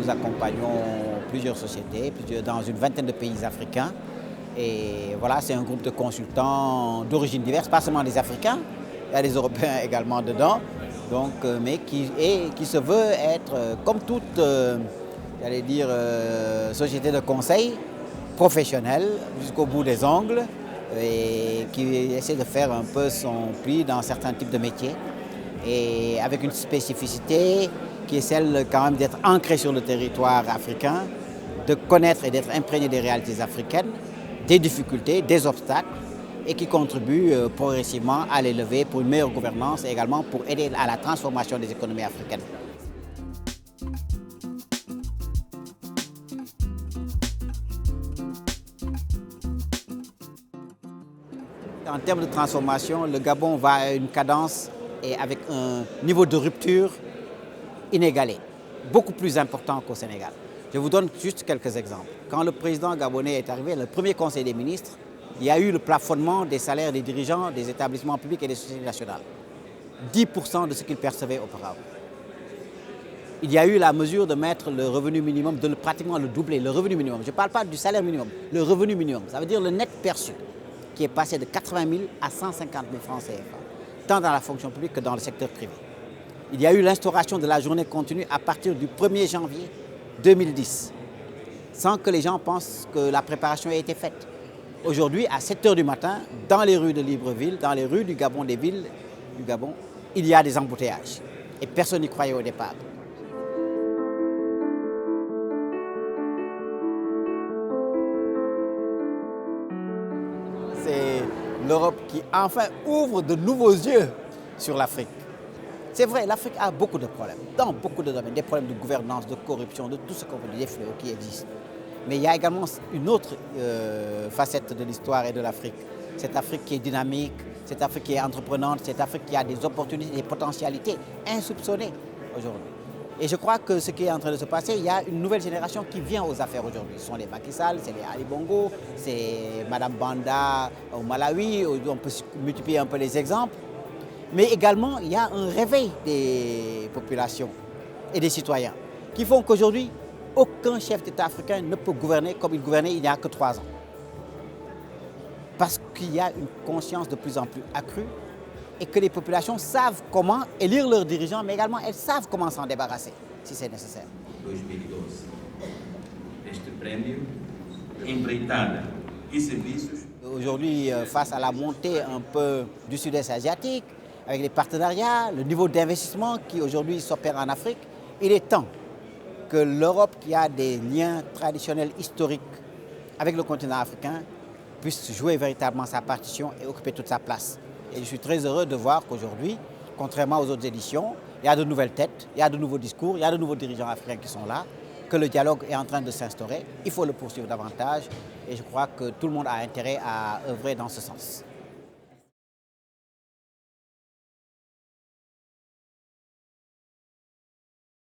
nous accompagnons plusieurs sociétés, dans une vingtaine de pays africains. Et voilà, c'est un groupe de consultants d'origine diverse, pas seulement des Africains, il y a des Européens également dedans, donc, mais qui se veut être, comme toute société de conseil, professionnelle jusqu'au bout des ongles, et qui essaie de faire un peu son pli dans certains types de métiers, et avec une spécificité qui est celle quand même d'être ancré sur le territoire africain, de connaître et d'être imprégné des réalités africaines, des difficultés, des obstacles, et qui contribue progressivement à les lever pour une meilleure gouvernance et également pour aider à la transformation des économies africaines. En termes de transformation, le Gabon va à une cadence et avec un niveau de rupture inégalé, beaucoup plus important qu'au Sénégal. Je vous donne juste quelques exemples. Quand le président gabonais est arrivé, le premier conseil des ministres, il y a eu le plafonnement des salaires des dirigeants des établissements publics et des sociétés nationales. 10% de ce qu'ils percevaient auparavant. Il y a eu la mesure de mettre le revenu minimum, de pratiquement le doubler, le revenu minimum. Je ne parle pas du salaire minimum, le revenu minimum. Ça veut dire le net perçu, qui est passé de 80 000 à 150 000 francs CFA, tant dans la fonction publique que dans le secteur privé. Il y a eu l'instauration de la journée continue à partir du 1er janvier 2010, sans que les gens pensent que la préparation ait été faite. Aujourd'hui, à 7 h du matin, dans les rues de Libreville, dans les rues du Gabon, des villes du Gabon, il y a des embouteillages. Et personne n'y croyait au départ. C'est l'Europe qui enfin ouvre de nouveaux yeux sur l'Afrique. C'est vrai, l'Afrique a beaucoup de problèmes, dans beaucoup de domaines, des problèmes de gouvernance, de corruption, de tout ce qu'on veut dire, des fléaux qui existent. Mais il y a également une autre facette de l'histoire et de l'Afrique. Cette Afrique qui est dynamique, cette Afrique qui est entreprenante, cette Afrique qui a des opportunités, des potentialités insoupçonnées aujourd'hui. Et je crois que ce qui est en train de se passer, il y a une nouvelle génération qui vient aux affaires aujourd'hui. Ce sont les Macky Sall, c'est les Ali Bongo, c'est Madame Banda au Malawi, on peut multiplier un peu les exemples. Mais également, il y a un réveil des populations et des citoyens qui font qu'aujourd'hui, aucun chef d'État africain ne peut gouverner comme il gouvernait il n'y a que 3 ans. Parce qu'il y a une conscience de plus en plus accrue et que les populations savent comment élire leurs dirigeants, mais également elles savent comment s'en débarrasser si c'est nécessaire. 2012. Este prémio, empreitada e serviços. Aujourd'hui, face à la montée un peu du sud-est asiatique, avec les partenariats, le niveau d'investissement qui aujourd'hui s'opère en Afrique, il est temps que l'Europe, qui a des liens traditionnels historiques avec le continent africain, puisse jouer véritablement sa partition et occuper toute sa place. Et je suis très heureux de voir qu'aujourd'hui, contrairement aux autres éditions, il y a de nouvelles têtes, il y a de nouveaux discours, il y a de nouveaux dirigeants africains qui sont là, que le dialogue est en train de s'instaurer. Il faut le poursuivre davantage et je crois que tout le monde a intérêt à œuvrer dans ce sens.